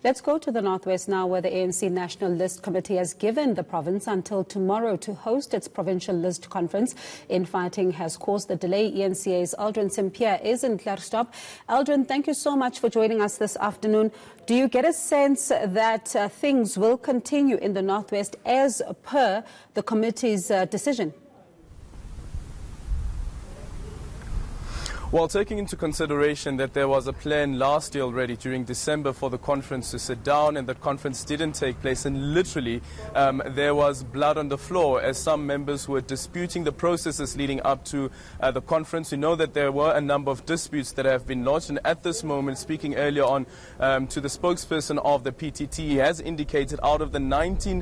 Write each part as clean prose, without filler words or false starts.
Let's go to the Northwest now, where the ANC National List Committee has given the province until tomorrow to host its provincial list conference. Infighting has caused the delay. ENCA's Aldrin Simpier is in Klerksdorp. Aldrin, thank you so much for joining us this afternoon. Do you get a sense that things will continue in the Northwest as per the committee's decision? Well, taking into consideration that there was a plan last year already during December for the conference to sit down, and that conference didn't take place, and literally there was blood on the floor as some members were disputing the processes leading up to the conference. We know that there were a number of disputes that have been lodged, and at this moment, speaking earlier on to the spokesperson of the PTT, he has indicated out of the 19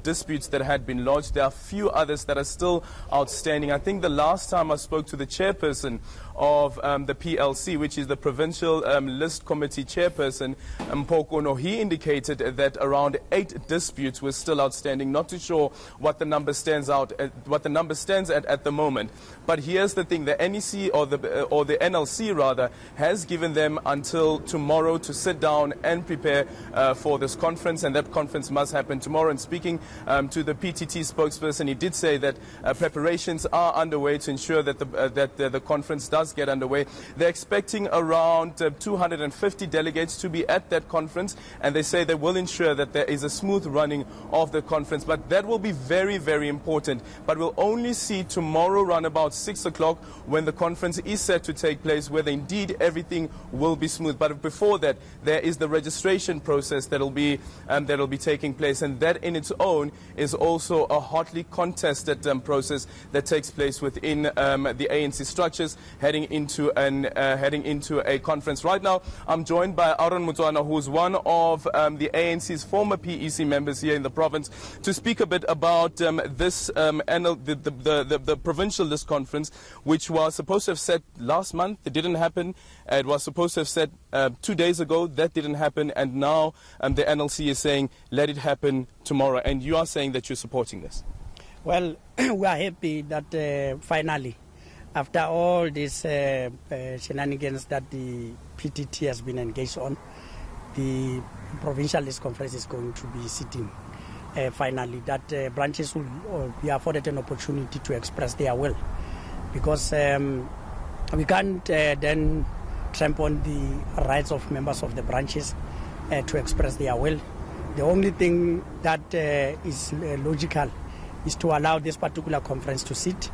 disputes that had been lodged, there are a few others that are still outstanding. I think the last time I spoke to the chairperson of the PLC, which is the Provincial List Committee chairperson, Mpokono, he indicated that around 8 disputes were still outstanding. Not too sure what the number stands at the moment. But here's the thing: the NEC or the NLC rather has given them until tomorrow to sit down and prepare for this conference, and that conference must happen tomorrow. And speaking to the PTT spokesperson, he did say that preparations are underway to ensure that the conference does get underway. They're expecting around 250 delegates to be at that conference, and they say they will ensure that there is a smooth running of the conference. But that will be very, very important. But we'll only see tomorrow around about 6 o'clock, when the conference is set to take place, whether indeed everything will be smooth. But before that, there is the registration process that'll be taking place, and that in its own is also a hotly contested process that takes place within the ANC structures heading into a conference. Right now, I'm joined by Aaron Mutswana, who's one of the ANC's former PEC members here in the province, to speak a bit about the provincial list conference, which was supposed to have set last month. It didn't happen. It was supposed to have set 2 days ago. That didn't happen, and now the NLC is saying let it happen tomorrow. And you are saying that you're supporting this. Well, we are happy that finally, after all these shenanigans that the PTT has been engaged on, the provincial list conference is going to be sitting. Finally, that branches will be afforded an opportunity to express their will, because we can't then trample on the rights of members of the branches to express their will. The only thing that is logical is to allow this particular conference to sit,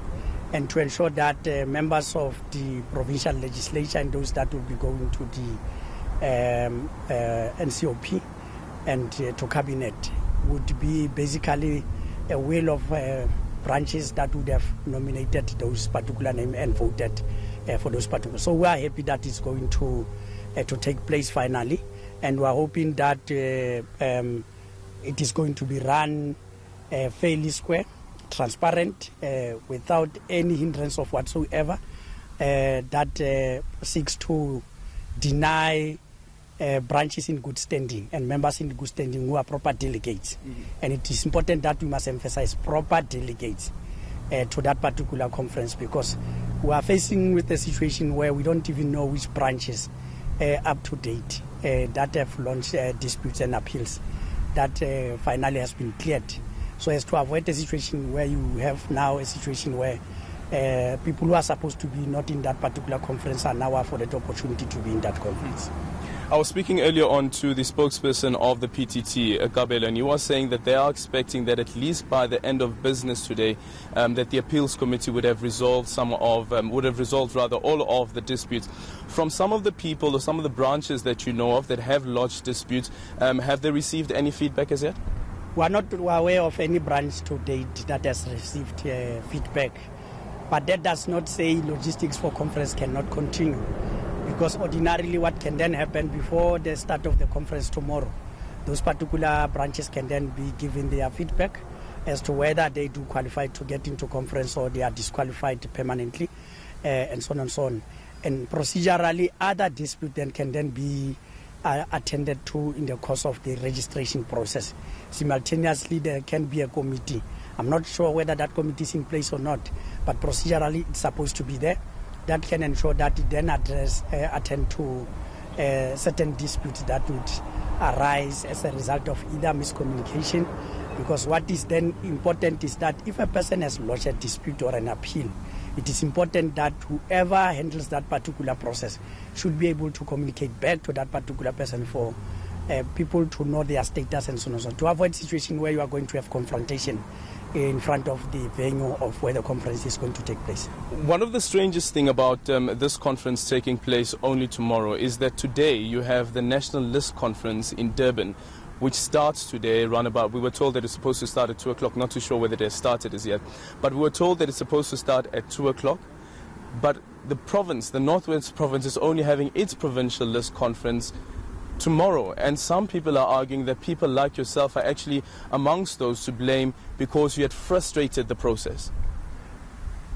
and to ensure that members of the provincial legislature and those that will be going to the NCOP and to cabinet would be basically a will of branches that would have nominated those particular names and voted for those particular. So we are happy that it's going to take place finally, and we are hoping that it is going to be run fairly square, transparent, without any hindrance of whatsoever that seeks to deny branches in good standing and members in good standing who are proper delegates. And it is important that we must emphasize proper delegates to that particular conference, because we are facing with a situation where we don't even know which branches up to date that have launched disputes and appeals that finally has been cleared. So as to avoid a situation where you have now a situation where people who are supposed to be not in that particular conference are now afforded the opportunity to be in that conference. I was speaking earlier on to the spokesperson of the PTT, Kabelo, and he was saying that they are expecting that at least by the end of business today, that the appeals committee would have resolved all of the disputes. From some of the people or some of the branches that you know of that have lodged disputes, have they received any feedback as yet? We are not aware of any branch to date that has received feedback, but that does not say logistics for conference cannot continue, because ordinarily what can then happen before the start of the conference tomorrow, those particular branches can then be given their feedback as to whether they do qualify to get into conference or they are disqualified permanently, and so on and so on. And procedurally, other disputes then can then be attended to in the course of the registration process. Simultaneously, there can be a committee. I'm not sure whether that committee is in place or not, but procedurally it's supposed to be there. That can ensure that it then attend to certain disputes that would arise as a result of either miscommunication, because what is then important is that if a person has lodged a dispute or an appeal, it is important that whoever handles that particular process should be able to communicate back to that particular person for people to know their status and so on and so on, to avoid situation where you are going to have confrontation in front of the venue of where the conference is going to take place. One of the strangest thing about this conference taking place only tomorrow is that today you have the National List Conference in Durban, which starts today around about, we were told that it's supposed to start at 2 o'clock, not too sure whether it has started as yet, but we were told that it's supposed to start at 2 o'clock. But the province, the Northwest Province, is only having its provincial list conference tomorrow, and some people are arguing that people like yourself are actually amongst those to blame because you had frustrated the process.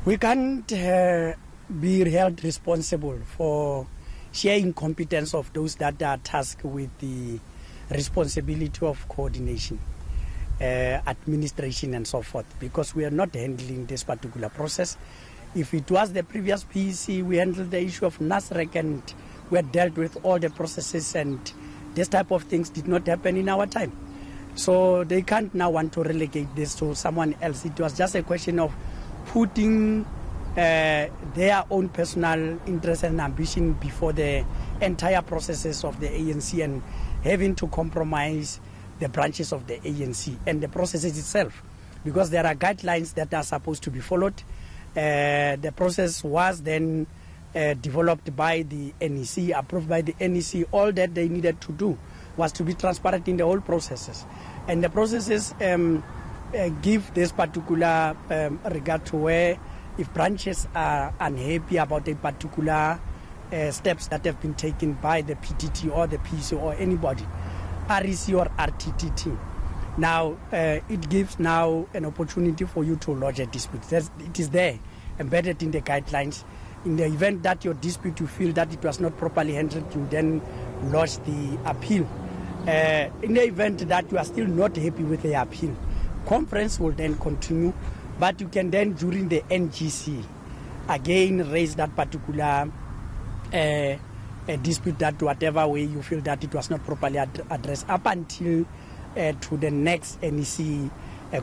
We can't be held responsible for sheer incompetence of those that are tasked with the responsibility of coordination, administration and so forth, because we are not handling this particular process. If it was the previous PEC, we handled the issue of NASREC and we had dealt with all the processes, and this type of things did not happen in our time. So they can't now want to relegate this to someone else. It was just a question of putting their own personal interest and ambition before the entire processes of the ANC and having to compromise the branches of the ANC and the processes itself, because there are guidelines that are supposed to be followed. The process was then developed by the NEC, approved by the NEC. All that they needed to do was to be transparent in the whole processes. And the processes give this particular regard to where if branches are unhappy about a particular steps that have been taken by the PTT or the PEC or anybody, REC or RTTT. Now, it gives now an opportunity for you to lodge a dispute. It is there, embedded in the guidelines. In the event that your dispute, you feel that it was not properly handled, you then lodge the appeal. In the event that you are still not happy with the appeal, conference will then continue, but you can then, during the NGC, again raise that particular dispute, that whatever way you feel that it was not properly addressed, up until to the next NEC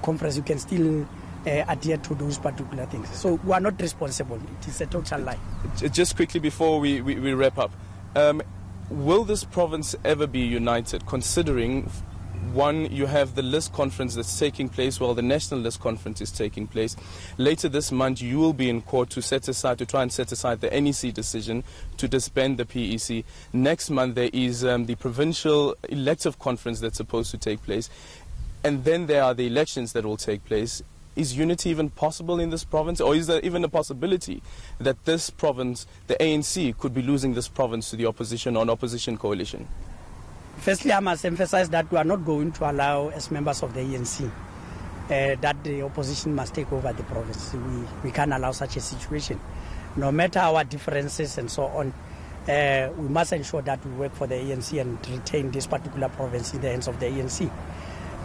conference, you can still adhere to those particular things. So we are not responsible. It is a total lie. Just quickly before we wrap up, will this province ever be united, considering, one, you have the list conference that's taking place while the national list conference is taking place. Later this month, you will be in court to try and set aside the NEC decision to disband the PEC. Next month, there is the provincial elective conference that's supposed to take place. And then there are the elections that will take place. Is unity even possible in this province? Or is there even a possibility that this province, the ANC, could be losing this province to the opposition or an opposition coalition? Firstly, I must emphasize that we are not going to allow, as members of the ANC, that the opposition must take over the province. We can't allow such a situation. No matter our differences and so on, we must ensure that we work for the ANC and retain this particular province in the hands of the ANC.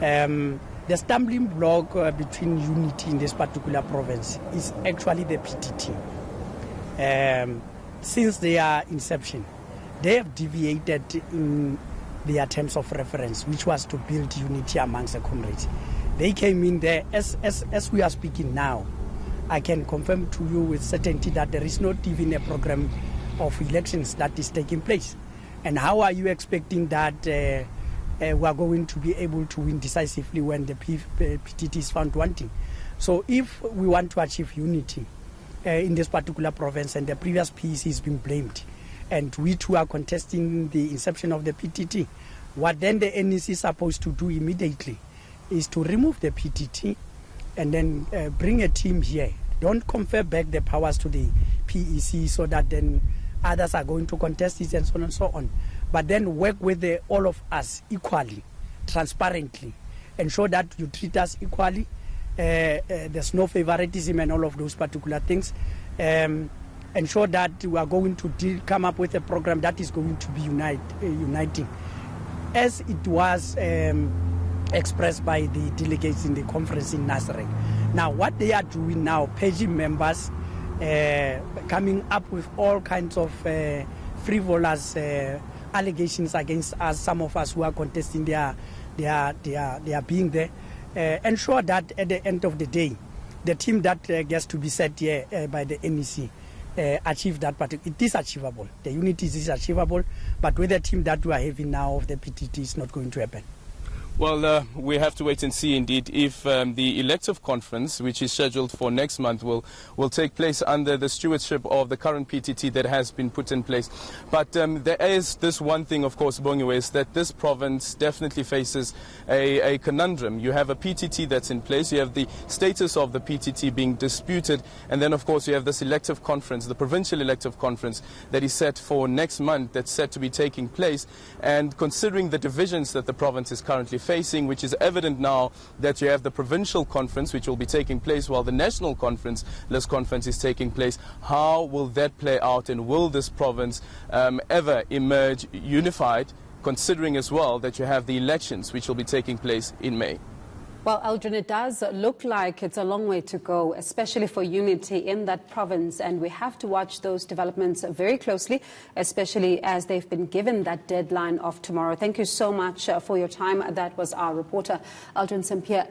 The stumbling block between unity in this particular province is actually the PTT. Since their inception, they have deviated in their terms of reference, which was to build unity amongst the comrades. They came in there, as we are speaking now, I can confirm to you with certainty that there is not even a program of elections that is taking place. And how are you expecting that we are going to be able to win decisively when the PTT is found wanting? So if we want to achieve unity in this particular province, and the previous PEC is being blamed, and we too are contesting the inception of the PTT, what then the NEC is supposed to do immediately is to remove the PTT and then bring a team here. Don't confer back the powers to the PEC so that then others are going to contest it and so on and so on. But then work with all of us equally, transparently, ensure that you treat us equally. There's no favoritism and all of those particular things. Ensure that we are going to come up with a program that is going to be uniting, as it was expressed by the delegates in the conference in NASREC. Now, what they are doing now, paging members, coming up with all kinds of frivolous allegations against us, some of us who are contesting their being there, ensure that at the end of the day, the team that gets to be set here by the NEC achieve that particular. It is achievable. The unity is achievable, but with the team that we are having now of the PTT, it's not going to happen. Well, we have to wait and see indeed if the elective conference, which is scheduled for next month, will take place under the stewardship of the current PTT that has been put in place. But there is this one thing, of course, Bongiwe, is that this province definitely faces a conundrum. You have a PTT that's in place, you have the status of the PTT being disputed, and then, of course, you have this elective conference, the provincial elective conference that is set for next month, that's set to be taking place. And considering the divisions that the province is currently facing, which is evident now that you have the provincial conference which will be taking place while the national list conference is taking place. How will that play out, and will this province ever emerge unified, considering as well that you have the elections which will be taking place in May? Well, Aldrin, it does look like it's a long way to go, especially for unity in that province. And we have to watch those developments very closely, especially as they've been given that deadline of tomorrow. Thank you so much for your time. That was our reporter, Aldrin Sampier.